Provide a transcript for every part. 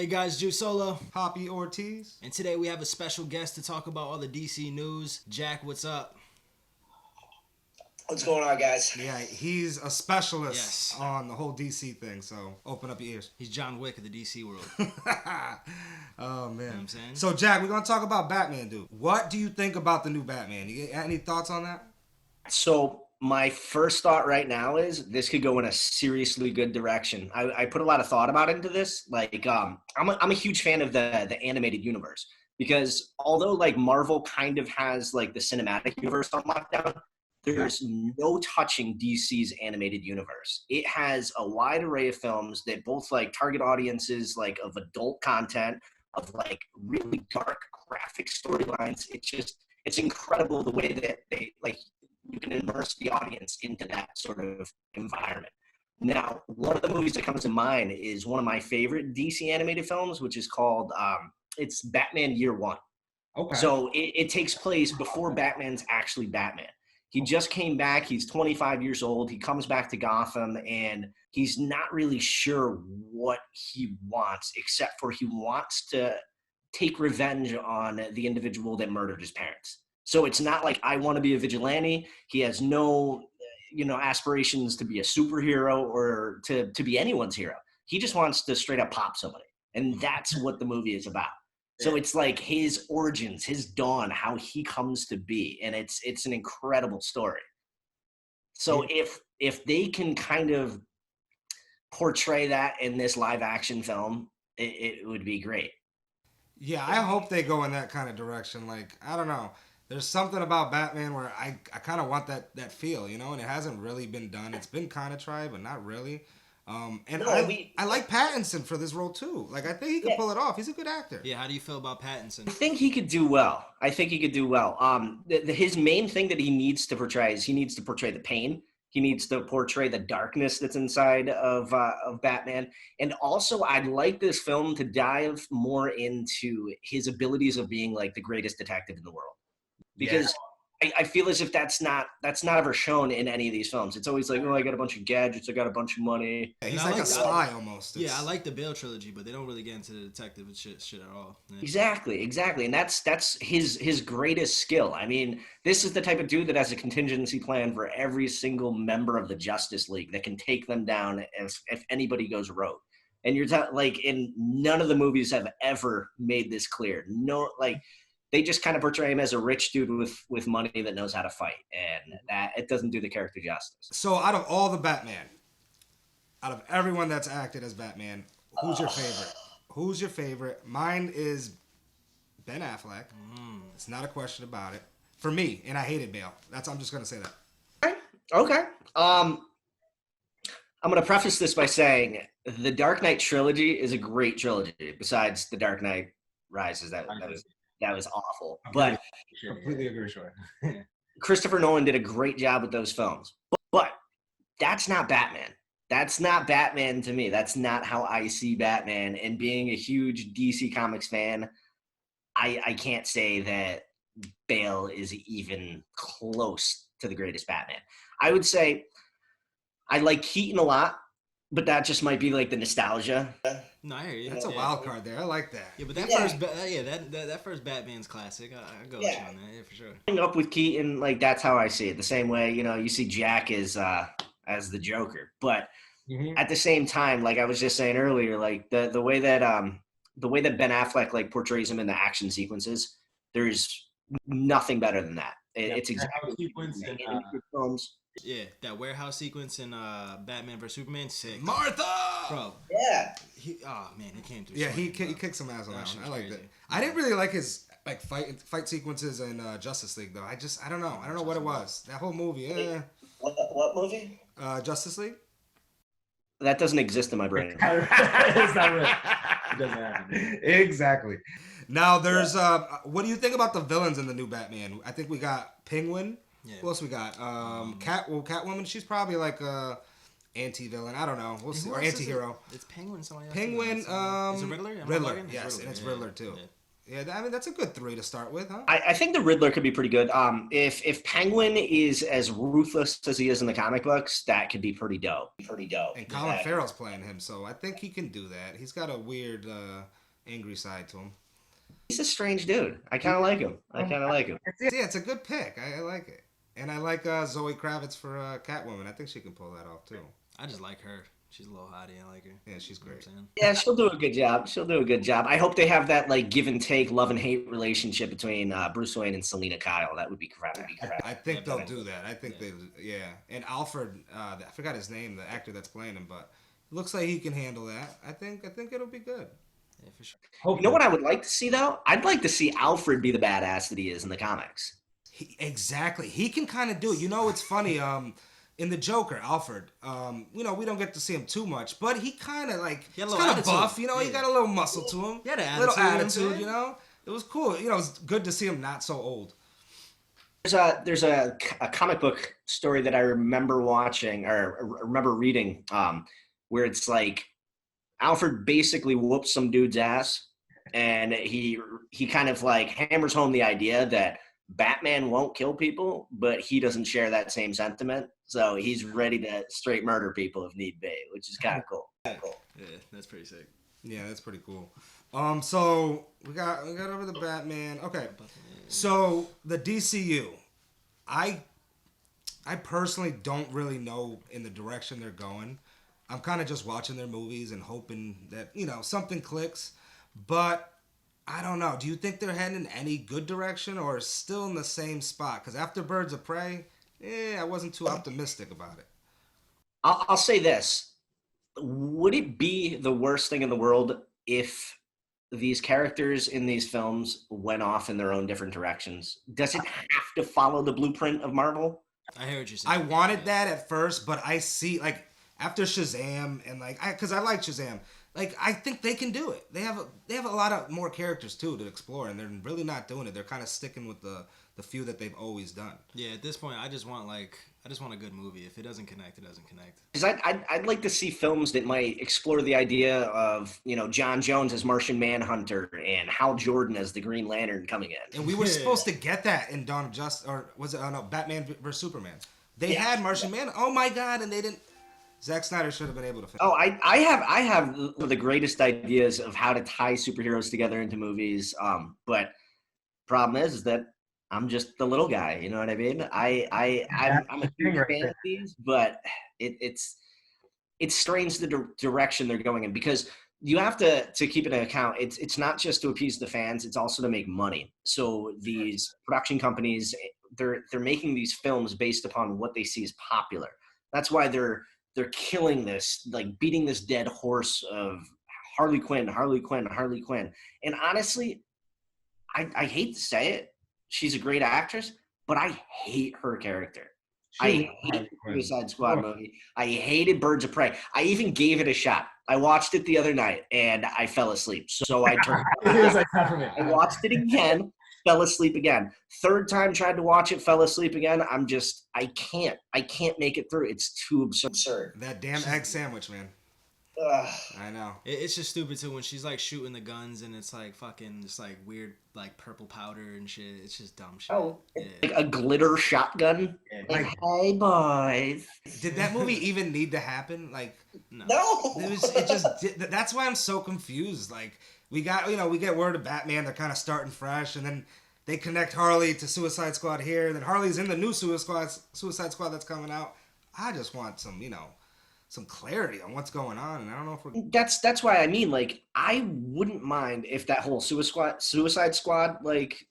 Hey guys, Juice Solo. Poppy Ortiz. And today we have a special guest to talk about all the DC news. Jack, what's up? What's going on, guys? Yeah, he's a specialist on the whole DC thing, so open up your ears. He's John Wick of the DC world. Oh, man. You know what I'm saying? So, Jack, we're going to talk about Batman, dude. What do you think about the new Batman? You got any thoughts on that? So my first thought right now is this could go in a seriously good direction. I put a lot of thought about into this. Like, I'm a huge fan of the animated universe because although like Marvel kind of has like the cinematic universe on lockdown, there's no touching DC's animated universe. It has a wide array of films that both like target audiences like of adult content, of like really dark graphic storylines. It's incredible the way that they like you can immerse the audience into that sort of environment. Now, one of the movies that comes to mind is one of my favorite DC animated films, which is called it's Batman Year One. Okay. So it takes place before Batman's actually Batman. He just came back. He's 25 years old. He comes back to Gotham, and he's not really sure what he wants, except for he wants to take revenge on the individual that murdered his parents. So it's not like I want to be a vigilante. He has no, aspirations to be a superhero or to be anyone's hero. He just wants to straight up pop somebody. And that's what the movie is about. So it's like his origins, his dawn, how he comes to be, and it's an incredible story. So if they can kind of portray that in this live action film, it would be great. Yeah, I hope they go in that kind of direction. Like, I don't know. There's something about Batman where I kind of want that feel, and it hasn't really been done. It's been kind of tried, but not really. I like Pattinson for this role too. Like, I think he could pull it off. He's a good actor. Yeah, how do you feel about Pattinson? I think he could do well. His main thing that he needs to portray is he needs to portray the pain. He needs to portray the darkness that's inside of Batman. And also, I'd like this film to dive more into his abilities of being like the greatest detective in the world. Because I feel as if that's not ever shown in any of these films. It's always like, oh, I got a bunch of gadgets, I got a bunch of money. Yeah, he's like a spy almost. Yeah, I like the Bale trilogy, but they don't really get into the detective and shit at all. Yeah. Exactly, and that's his greatest skill. I mean, this is the type of dude that has a contingency plan for every single member of the Justice League that can take them down if anybody goes rogue. And in none of the movies have ever made this clear. No, like. They just kind of portray him as a rich dude with money that knows how to fight, and that it doesn't do the character justice. So, out of all the Batman, out of everyone that's acted as Batman, who's your favorite? Who's your favorite? Mine is Ben Affleck. It's not a question about it for me, and I hated Bale. I'm just gonna say that. Okay. I'm gonna preface this by saying the Dark Knight trilogy is a great trilogy. Besides the Dark Knight Rises, that was awful. But completely agree, sure. Christopher Nolan did a great job with those films. But that's not Batman. That's not Batman to me. That's not how I see Batman. And being a huge DC Comics fan, I can't say that Bale is even close to the greatest Batman. I would say I like Keaton a lot, but that just might be like the nostalgia. No, I hear you. That's a wild card there. I like that. Yeah, but that first Batman's classic. I go with you on that, for sure. Growing up with Keaton, like that's how I see it. The same way, you see Jack as the Joker. But at the same time, like I was just saying earlier, like the way that Ben Affleck like portrays him in the action sequences, there's nothing better than that. It's exactly sequence in films. Yeah, that warehouse sequence in Batman vs Superman, sick. Martha! Bro. Yeah. He came through. Yeah, he kicked some ass on that one. I liked it. I didn't really like his like fight sequences in Justice League though. I don't know. I don't know what it was. That whole movie. What movie? Justice League. That doesn't exist in my brain. It's not real. It doesn't happen. Exactly. Now there's what do you think about the villains in the new Batman? I think we got Penguin. Yeah. Who else we got? Catwoman. She's probably like a anti-villain. I don't know. We'll see. Or anti-hero. It's Penguin. Somebody else. Penguin. Is it Riddler? Riddler. Yes, and it's Riddler too. Yeah. Yeah, I mean that's a good 3 to start with, huh? I think the Riddler could be pretty good. If Penguin is as ruthless as he is in the comic books, that could be pretty dope. Pretty dope. And Colin Farrell's playing him, so I think he can do that. He's got a weird, angry side to him. He's a strange dude. I kind of like him. Yeah, it's a good pick. I like it. And I like Zoe Kravitz for Catwoman. I think she can pull that off too. I just like her. She's a little hottie. I like her. Yeah, she's great. Yeah, she'll do a good job. I hope they have that like give and take, love and hate relationship between Bruce Wayne and Selena Kyle. That would be crap. I think they'll do that. I think And Alfred, I forgot his name, the actor that's playing him, but it looks like he can handle that. I think it'll be good. Yeah, for sure. You know what I would like to see though? I'd like to see Alfred be the badass that he is in the comics. Exactly. He can kind of do it. You know, it's funny. In the Joker, Alfred, we don't get to see him too much, but he kind of like he's kind of buff. You know, he got a little muscle to him. He had a little attitude. You know, it was cool. You know, it's good to see him not so old. There's a comic book story that I remember watching or remember reading, where it's like Alfred basically whoops some dude's ass, and he kind of like hammers home the idea that Batman won't kill people, but he doesn't share that same sentiment. So he's ready to straight murder people if need be, which is kind of cool. Yeah, that's pretty sick. Yeah, that's pretty cool. So we got over the Batman. Okay, so the DCU, I personally don't really know in the direction they're going. I'm kind of just watching their movies and hoping that something clicks, but I don't know. Do you think they're heading in any good direction or still in the same spot? Because after Birds of Prey, I wasn't too optimistic about it. I'll say this. Would it be the worst thing in the world if these characters in these films went off in their own different directions? Does it have to follow the blueprint of Marvel? I hear what you're saying. I wanted that at first, but I see, like, after Shazam and, like, because I like Shazam. Like, I think they can do it. They have a lot of more characters too to explore, and they're really not doing it. They're kind of sticking with the few that they've always done. Yeah, at this point, I just want a good movie. If it doesn't connect, it doesn't connect. Because I'd like to see films that might explore the idea of John Jones as Martian Manhunter and Hal Jordan as the Green Lantern coming in. And we were supposed to get that in Dawn of Justice, or was it Batman vs Superman? They had Martian Manhunter. Oh my God, and they didn't. Zack Snyder should have been able to finish. Oh, I have one of the greatest ideas of how to tie superheroes together into movies. But problem is that I'm just the little guy. You know what I mean? I'm a huge fan of these, but it's strange the direction they're going in, because you have to keep it in account. It's not just to appease the fans; it's also to make money. So these production companies, they're making these films based upon what they see as popular. That's why they're killing this, like beating this dead horse of Harley Quinn. And honestly, I hate to say it, she's a great actress, but I hate her character. I hate the Suicide Squad movie. I hated Birds of Prey. I even gave it a shot. I watched it the other night and I fell asleep. So I turned I watched it again, fell asleep again. Third time tried to watch it, fell asleep again. I can't make it through. It's too absurd. That damn egg sandwich, man. I know. It's just stupid too when she's like shooting the guns and it's like fucking just like weird like purple powder and shit. It's just dumb shit. Oh, like a glitter shotgun. Like, hey boys. Did that movie even need to happen? Like, no. That's why I'm so confused. Like, we get word of Batman. They're kind of starting fresh, and then they connect Harley to Suicide Squad here. Then Harley's in the new Suicide Squad that's coming out. I just want some clarity on what's going on, and I don't know if we're... That's why I mean, like, I wouldn't mind if that whole Suicide Squad like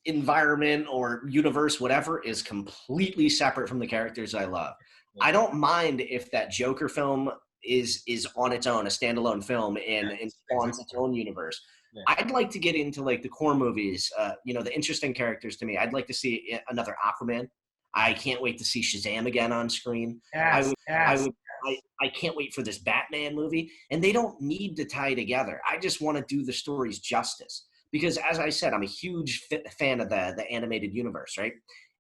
environment or universe, whatever, is completely separate from the characters I love. Yeah. I don't mind if that Joker film is on its own, a standalone film, and spawns its own universe. Yeah. I'd like to get into like the core movies, the interesting characters to me. I'd like to see another Aquaman. I can't wait to see Shazam again on screen. Yes, I can't wait for this Batman movie, and they don't need to tie together. I just want to do the stories justice, because as I said, I'm a huge fan of the animated universe, right?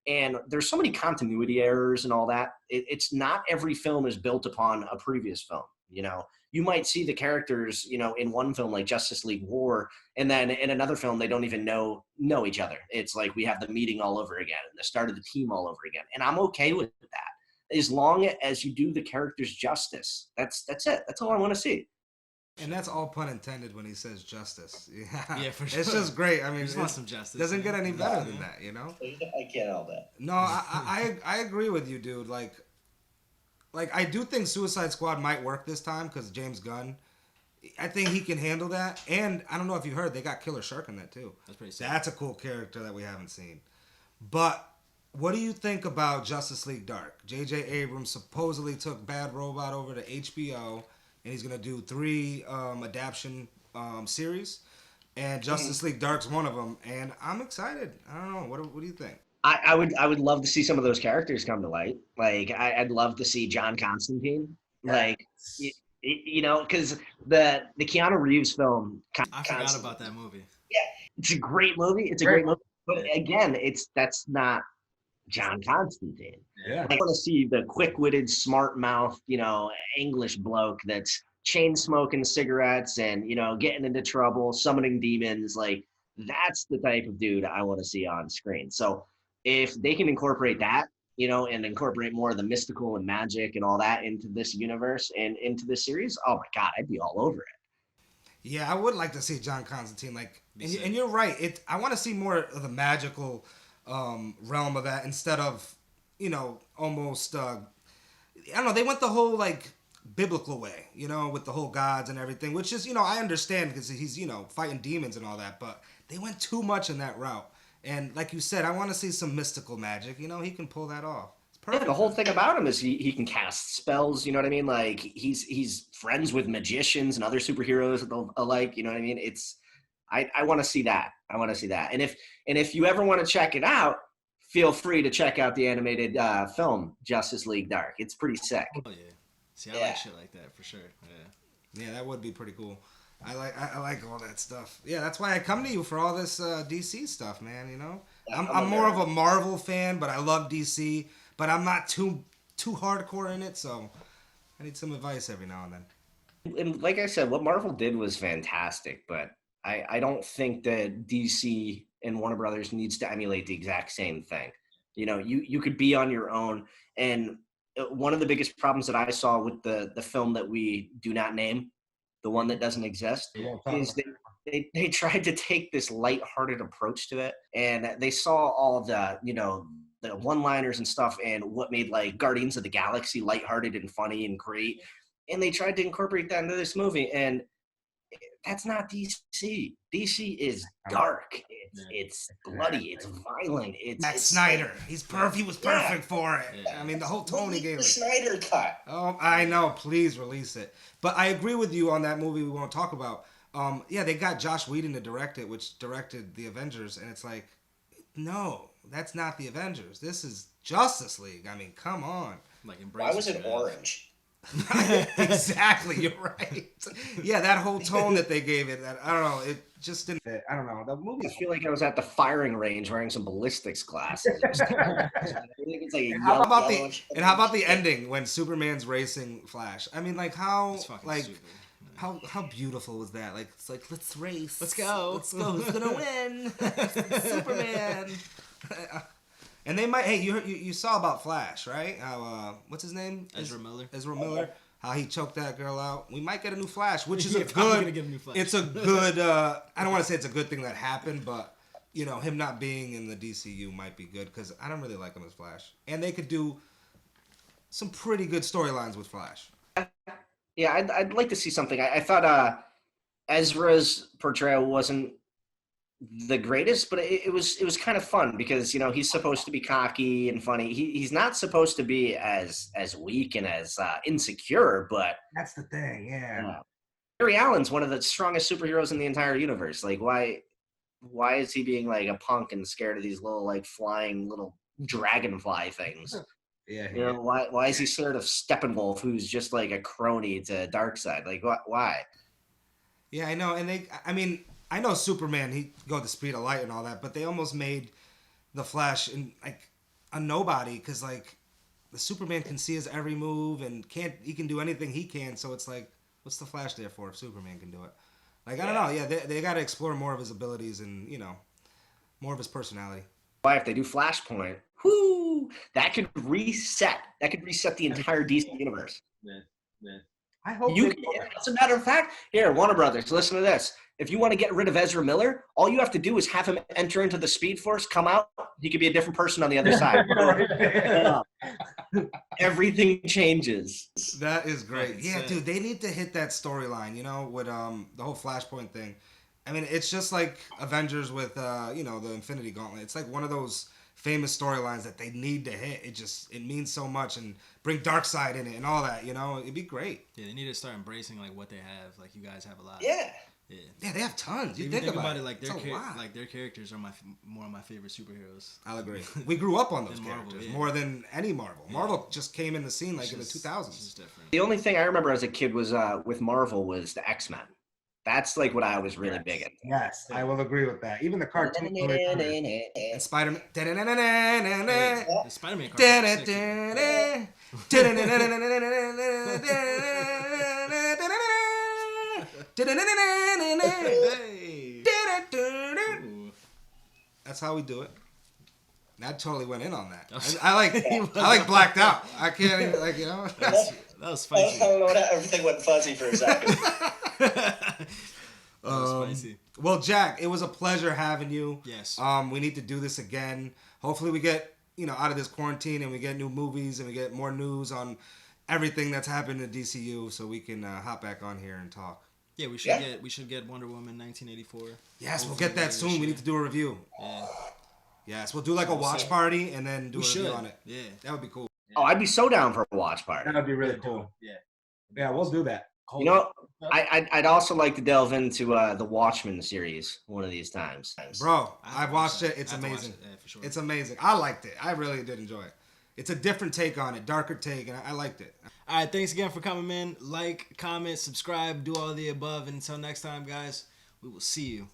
And there's so many continuity errors and all that. It's not every film is built upon a previous film. You know, you might see the characters, you know, in one film like Justice League War, and then in another film they don't even know each other. It's like we have the meeting all over again and the start of the team all over again. And I'm okay with that. As long as you do the characters justice. That's it. That's all I want to see. And that's all pun intended when he says justice. Yeah, for sure. It's just great. I mean, just want some justice. Doesn't get any better than that, you know? I can't help that. No, I agree with you, dude. Like I do think Suicide Squad might work this time because James Gunn, I think he can handle that. And I don't know if you heard, they got Killer Shark in that too. That's pretty sick. That's a cool character that we haven't seen. But what do you think about Justice League Dark? J.J. Abrams supposedly took Bad Robot over to HBO, and he's gonna do 3 adaptation series, and Justice League Dark's one of them. And I'm excited. I don't know. What do you think? I would love to see some of those characters come to light. Like I'd love to see John Constantine. Like you know, because the Keanu Reeves film. I forgot about that movie. Yeah, it's a great movie. It's a great movie. But again, that's not John Constantine. Yeah. I want to see the quick-witted, smart-mouthed, you know, English bloke that's chain smoking cigarettes and, you know, getting into trouble, summoning demons. Like that's the type of dude I want to see on screen. So if they can incorporate that, you know, and incorporate more of the mystical and magic and all that into this universe and into this series, oh my God, I'd be all over it. Yeah, I would like to see John Constantine. Like, and you're right. I want to see more of the magical realm of that instead of, you know, almost. I don't know. They went the whole like biblical way, you know, with the whole gods and everything, which is, you know, I understand because he's, you know, fighting demons and all that. But they went too much in that route. And like you said, I want to see some mystical magic. You know, he can pull that off. Yeah, the whole thing about him is he can cast spells, you know what I mean? Like he's friends with magicians and other superheroes alike, you know what I mean? I want to see that. I want to see that. And if you ever want to check it out, feel free to check out the animated film Justice League Dark. It's pretty sick. Oh yeah. See, I like shit like that for sure. Yeah. Yeah, that would be pretty cool. I like all that stuff. Yeah, that's why I come to you for all this DC stuff, man, you know? I'm more of a Marvel fan, but I love DC. But I'm not too hardcore in it, so I need some advice every now and then. And like I said, what Marvel did was fantastic, but I don't think that DC and Warner Brothers needs to emulate the exact same thing. You know, you could be on your own. And one of the biggest problems that I saw with the film that we do not name, the one that doesn't exist, is they tried to take this lighthearted approach to it, and they saw all the, you know, the one-liners and stuff and what made like Guardians of the Galaxy lighthearted and funny and great, and they tried to incorporate that into this movie, and that's not DC. DC is dark. It's bloody. It's violent. It's Snyder. He was perfect for it. Yeah. I mean, the whole tone he gave the it. Snyder cut. Oh, I know. Please release it. But I agree with you on that movie we won't talk about. Yeah, they got Josh Whedon to direct it, which directed the Avengers, and it's like, no, that's not the Avengers. This is Justice League. I mean, come on. Like embrace. Why was it orange? Exactly, you're right. Yeah, that whole tone that they gave it, I don't know, it just didn't fit. I don't know. The movie. I feel like I was at the firing range wearing some ballistics glasses. It's like how about the ending when Superman's racing Flash? I mean, like how how beautiful was that? Like it's like let's race, let's go, who's gonna win? Superman. And they might. Hey, you saw about Flash, right? How what's his name? Ezra Miller. Ezra Miller. How he choked that girl out. We might get a new Flash, which is gonna get a new Flash. It's a good. I don't want to say it's a good thing that happened, but you know, him not being in the DCU might be good because I don't really like him as Flash, and they could do some pretty good storylines with Flash. Yeah, I'd like to see something. I thought Ezra's portrayal wasn't the greatest, but it was kind of fun because, you know, he's supposed to be cocky and funny. He's not supposed to be as weak and as insecure, but that's the thing. Yeah. Barry Allen's one of the strongest superheroes in the entire universe. Like, why is he being like a punk and scared of these little like flying little dragonfly things? Yeah. You know, why is he scared of Steppenwolf, who's just like a crony to Darkseid? Like, why? Yeah, I know. And I know Superman, he go at the speed of light and all that, but they almost made the Flash in like a nobody because like the Superman can see his every move and he can do anything he can. So it's like, what's the Flash there for if Superman can do it? Like, I don't know. Yeah, they got to explore more of his abilities and, more of his personality. Why, if they do Flashpoint, whoo, that could reset. That could reset the entire DC universe. Yeah. I hope as a matter of fact, here, Warner Brothers, listen to this. If you want to get rid of Ezra Miller, all you have to do is have him enter into the Speed Force, come out, he could be a different person on the other side. Everything changes. That is great. Yeah, dude, they need to hit that storyline, with the whole Flashpoint thing. I mean, it's just like Avengers with, the Infinity Gauntlet. It's like one of those famous storylines that they need to hit. It means so much, and bring Darkseid in it and all that, it'd be great. Yeah, they need to start embracing like what they have. Like, you guys have a lot. Yeah. Yeah, they have tons. You think about it, like their characters are more of my favorite superheroes. I'll agree. We grew up on those Marvel, characters more than any Marvel. Marvel just came in the scene like in the 2000s. It's different. The only thing I remember as a kid was with Marvel was the X-Men. That's like what I was really big at. Yes, I will agree with that. Even the cartoon and Spider-Man. The Spider-Man cartoon. That's how we do it. That totally went in on that. I like blacked out. I can't even That was spicy. I don't know what everything went fuzzy for a second. Spicy. Well, Jack, it was a pleasure having you. Yes. We need to do this again. Hopefully we get, out of this quarantine and we get new movies and we get more news on everything that's happened in DCU so we can hop back on here and talk. Yeah, we should get Wonder Woman 1984. Yes, we'll get that soon. We need to do a review. Yeah. Yes, we'll do like a watch party and then do a review on it. Yeah. That would be cool. Oh, I'd be so down for a watch party. That would be really cool. Yeah, we'll do that. I'd also like to delve into the Watchmen series one of these times. Bro, I've watched it. It's amazing. Watch it. Yeah, for sure. It's amazing. I liked it. I really did enjoy it. It's a different take on it, darker take, and I liked it. All right, thanks again for coming, man. Like, comment, subscribe, do all of the above. And until next time, guys, we will see you.